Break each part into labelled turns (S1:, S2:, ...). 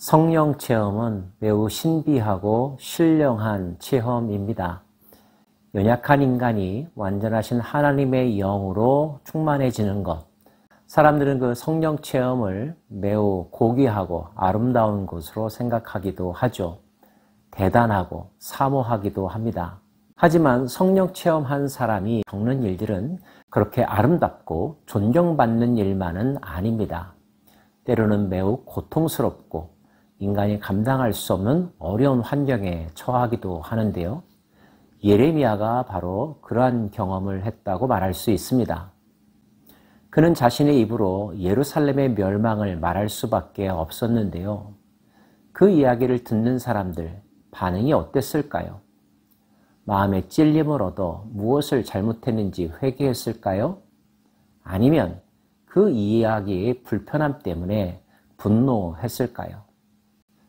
S1: 성령 체험은 매우 신비하고 신령한 체험입니다. 연약한 인간이 완전하신 하나님의 영으로 충만해지는 것. 사람들은 그 성령 체험을 매우 고귀하고 아름다운 것으로 생각하기도 하죠. 대단하고 사모하기도 합니다. 하지만 성령 체험한 사람이 겪는 일들은 그렇게 아름답고 존경받는 일만은 아닙니다. 때로는 매우 고통스럽고 인간이 감당할 수 없는 어려운 환경에 처하기도 하는데요. 예레미야가 바로 그러한 경험을 했다고 말할 수 있습니다. 그는 자신의 입으로 예루살렘의 멸망을 말할 수밖에 없었는데요. 그 이야기를 듣는 사람들 반응이 어땠을까요? 마음에 찔림을 얻어 무엇을 잘못했는지 회개했을까요? 아니면 그 이야기의 불편함 때문에 분노했을까요?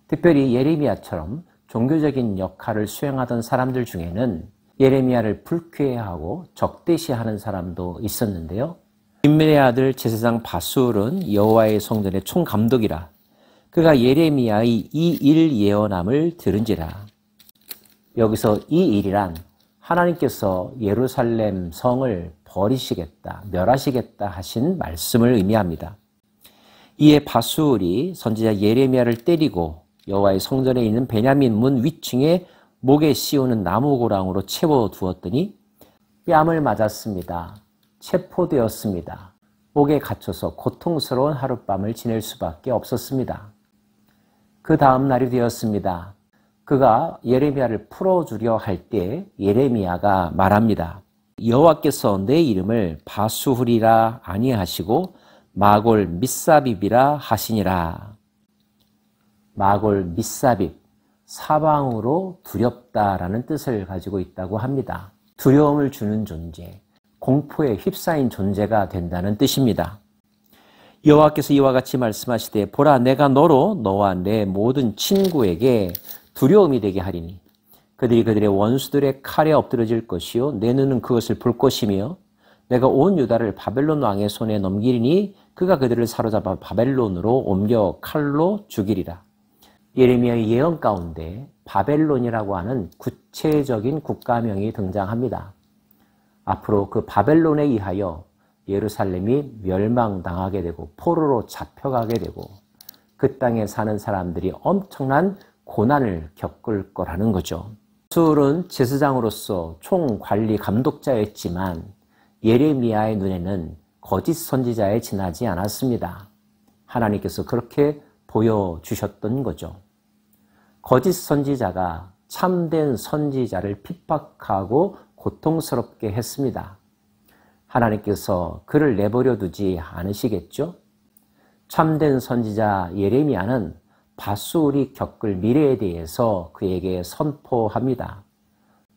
S1: 특별히 예레미야처럼 종교적인 역할을 수행하던 사람들 중에는 예레미야를 불쾌해하고 적대시하는 사람도 있었는데요. 임멜의 아들 제사장 바술은 여호와의 성전의 총감독이라 그가 예레미야의 이 일 예언함을 들은지라. 여기서 이 일이란 하나님께서 예루살렘 성을 버리시겠다, 멸하시겠다 하신 말씀을 의미합니다. 이에 바술이 선지자 예레미야를 때리고 여호와의 성전에 있는 베냐민 문 위층에 목에 씌우는 나무고랑으로 채워두었더니 뺨을 맞았습니다. 체포되었습니다. 옥에 갇혀서 고통스러운 하룻밤을 지낼 수밖에 없었습니다. 그 다음 날이 되었습니다. 그가 예레미야를 풀어주려 할 때 예레미야가 말합니다. 여호와께서 내 이름을 바수훌이라 아니하시고 마골 밋사빕이라 하시니라. 마골 밋사빕, 사방으로 두렵다라는 뜻을 가지고 있다고 합니다. 두려움을 주는 존재, 공포에 휩싸인 존재가 된다는 뜻입니다. 여호와께서 이와 같이 말씀하시되 보라 내가 너로 너와 내 모든 친구에게 두려움이 되게 하리니 그들이 그들의 원수들의 칼에 엎드러질 것이요 내 눈은 그것을 볼 것이며 내가 온 유다를 바벨론 왕의 손에 넘기리니 그가 그들을 사로잡아 바벨론으로 옮겨 칼로 죽이리라. 예레미야의 예언 가운데 바벨론이라고 하는 구체적인 국가명이 등장합니다. 앞으로 그 바벨론에 의하여 예루살렘이 멸망당하게 되고 포로로 잡혀가게 되고 그 땅에 사는 사람들이 엄청난 고난을 겪을 거라는 거죠. 바술은 제사장으로서 총관리 감독자였지만 예레미야의 눈에는 거짓 선지자에 지나지 않았습니다. 하나님께서 그렇게 보여주셨던 거죠. 거짓 선지자가 참된 선지자를 핍박하고 고통스럽게 했습니다. 하나님께서 그를 내버려 두지 않으시겠죠? 참된 선지자 예레미야는 바술이 겪을 미래에 대해서 그에게 선포합니다.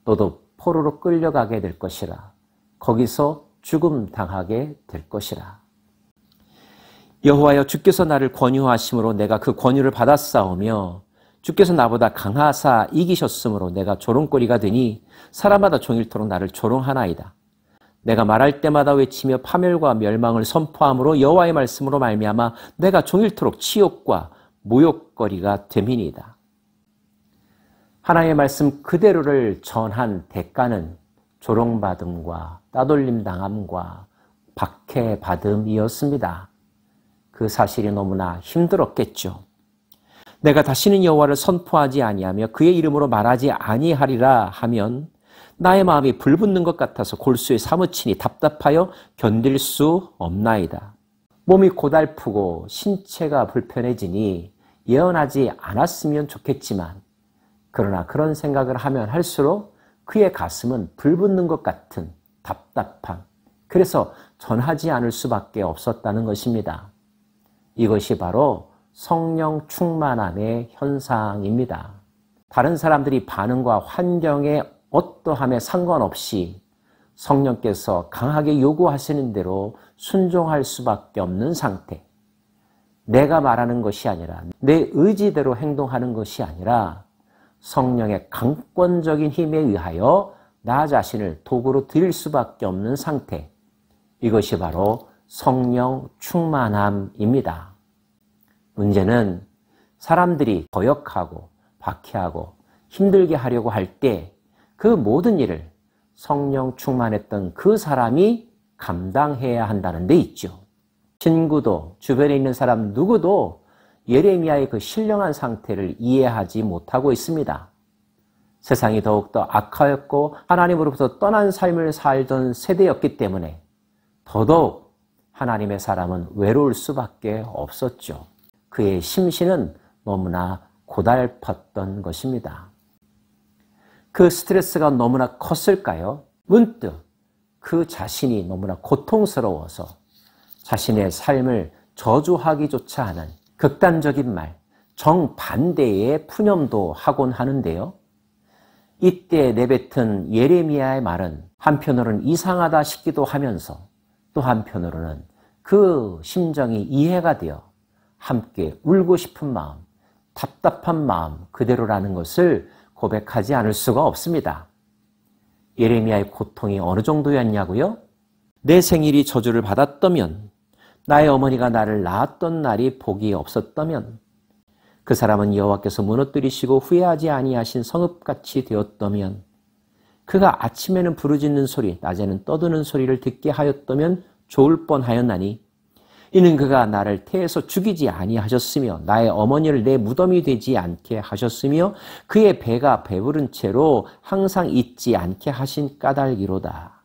S1: 너도 포로로 끌려가게 될 것이라. 거기서 죽음 당하게 될 것이라. 여호와여 주께서 나를 권유하심으로 내가 그 권유를 받았사오며 주께서 나보다 강하사 이기셨으므로 내가 조롱거리가 되니 사람마다 종일토록 나를 조롱하나이다. 내가 말할 때마다 외치며 파멸과 멸망을 선포함으로 여호와의 말씀으로 말미암아 내가 종일토록 치욕과 모욕거리가 됨이니이다. 하나님의 말씀 그대로를 전한 대가는 조롱받음과 따돌림 당함과 박해받음이었습니다. 그 사실이 너무나 힘들었겠죠. 내가 다시는 여호와를 선포하지 아니하며 그의 이름으로 말하지 아니하리라 하면 나의 마음이 불붙는 것 같아서 골수에 사무치니 답답하여 견딜 수 없나이다. 몸이 고달프고 신체가 불편해지니 예언하지 않았으면 좋겠지만 그러나 그런 생각을 하면 할수록 그의 가슴은 불붙는 것 같은 답답함, 그래서 전하지 않을 수밖에 없었다는 것입니다. 이것이 바로 성령 충만함의 현상입니다. 다른 사람들이 반응과 환경의 어떠함에 상관없이 성령께서 강하게 요구하시는 대로 순종할 수밖에 없는 상태. 내가 말하는 것이 아니라 내 의지대로 행동하는 것이 아니라 성령의 강권적인 힘에 의하여 나 자신을 도구로 드릴 수밖에 없는 상태. 이것이 바로 성령 충만함입니다. 문제는 사람들이 거역하고 박해하고 힘들게 하려고 할 때 그 모든 일을 성령 충만했던 그 사람이 감당해야 한다는 데 있죠. 친구도 주변에 있는 사람 누구도 예레미야의 그 신령한 상태를 이해하지 못하고 있습니다. 세상이 더욱더 악하였고 하나님으로부터 떠난 삶을 살던 세대였기 때문에 더더욱 하나님의 사람은 외로울 수밖에 없었죠. 그의 심신은 너무나 고달팠던 것입니다. 그 스트레스가 너무나 컸을까요? 문득 그 자신이 너무나 고통스러워서 자신의 삶을 저주하기조차 하는 극단적인 말, 정반대의 푸념도 하곤 하는데요. 이때 내뱉은 예레미야의 말은 한편으로는 이상하다 싶기도 하면서 또 한편으로는 그 심정이 이해가 되어 함께 울고 싶은 마음, 답답한 마음 그대로라는 것을 고백하지 않을 수가 없습니다. 예레미야의 고통이 어느 정도였냐고요? 내 생일이 저주를 받았다면, 나의 어머니가 나를 낳았던 날이 복이 없었다면, 그 사람은 여호와께서 무너뜨리시고 후회하지 아니하신 성읍같이 되었다면, 그가 아침에는 부르짖는 소리, 낮에는 떠드는 소리를 듣게 하였다면 좋을 뻔하였나니, 이는 그가 나를 태에서 죽이지 아니하셨으며 나의 어머니를 내 무덤이 되지 않게 하셨으며 그의 배가 배부른 채로 항상 잊지 않게 하신 까닭이로다.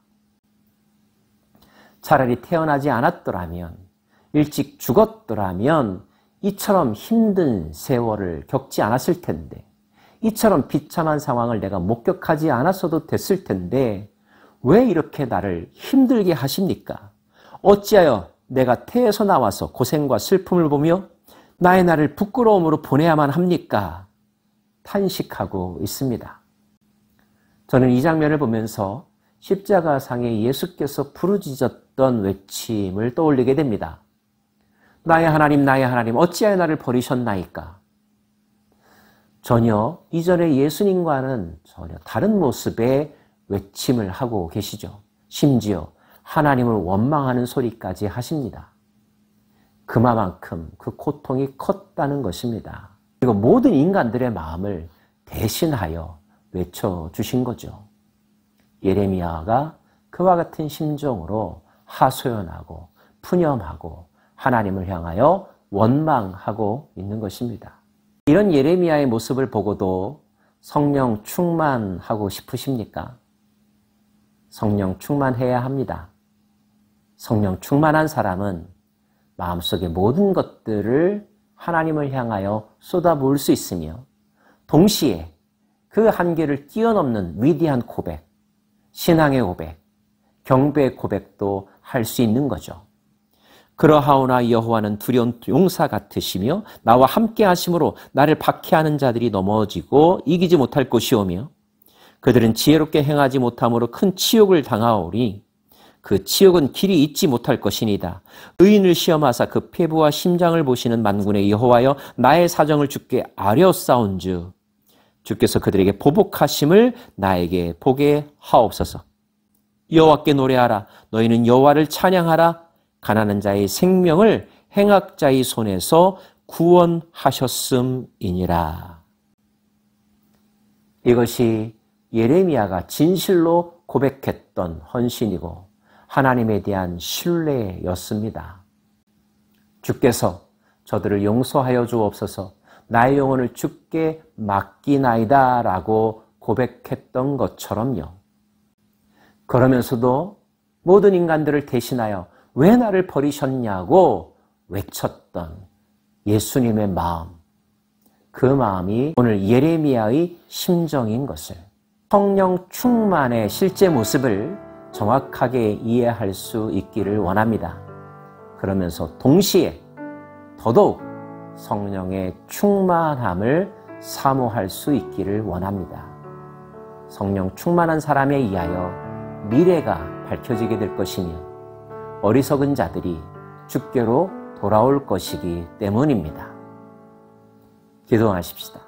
S1: 차라리 태어나지 않았더라면, 일찍 죽었더라면 이처럼 힘든 세월을 겪지 않았을 텐데, 이처럼 비참한 상황을 내가 목격하지 않았어도 됐을 텐데 왜 이렇게 나를 힘들게 하십니까? 어찌하여 내가 태에서 나와서 고생과 슬픔을 보며 나의 날을 부끄러움으로 보내야만 합니까? 탄식하고 있습니다. 저는 이 장면을 보면서 십자가상에 예수께서 부르짖었던 외침을 떠올리게 됩니다. 나의 하나님, 어찌하여 나를 버리셨나이까? 전혀 이전의 예수님과는 전혀 다른 모습의 외침을 하고 계시죠. 심지어 하나님을 원망하는 소리까지 하십니다. 그만큼 그 고통이 컸다는 것입니다. 그리고 모든 인간들의 마음을 대신하여 외쳐주신 거죠. 예레미야가 그와 같은 심정으로 하소연하고 푸념하고 하나님을 향하여 원망하고 있는 것입니다. 이런 예레미야의 모습을 보고도 성령 충만하고 싶으십니까? 성령 충만해야 합니다. 성령 충만한 사람은 마음속의 모든 것들을 하나님을 향하여 쏟아부을 수 있으며 동시에 그 한계를 뛰어넘는 위대한 고백, 신앙의 고백, 경배의 고백도 할 수 있는 거죠. 그러하오나 여호와는 두려운 용사 같으시며 나와 함께 하심으로 나를 박해하는 자들이 넘어지고 이기지 못할 것이오며 그들은 지혜롭게 행하지 못함으로 큰 치욕을 당하오리. 그 치욕은 길이 잊지 못할 것이니다. 의인을 시험하사 그 폐부와 심장을 보시는 만군의 여호와여, 나의 사정을 주께 아뢰었사온즉 주께서 그들에게 보복하심을 나에게 보게 하옵소서. 여호와께 노래하라. 너희는 여호와를 찬양하라. 가난한 자의 생명을 행악자의 손에서 구원하셨음이니라. 이것이 예레미야가 진실로 고백했던 헌신이고 하나님에 대한 신뢰였습니다. 주께서 저들을 용서하여 주옵소서. 나의 영혼을 주께 맡기나이다 라고 고백했던 것처럼요. 그러면서도 모든 인간들을 대신하여 왜 나를 버리셨냐고 외쳤던 예수님의 마음, 그 마음이 오늘 예레미야의 심정인 것을, 성령 충만의 실제 모습을 정확하게 이해할 수 있기를 원합니다. 그러면서 동시에 더더욱 성령의 충만함을 사모할 수 있기를 원합니다. 성령 충만한 사람에 의하여 미래가 밝혀지게 될 것이며 어리석은 자들이 주께로 돌아올 것이기 때문입니다. 기도하십시다.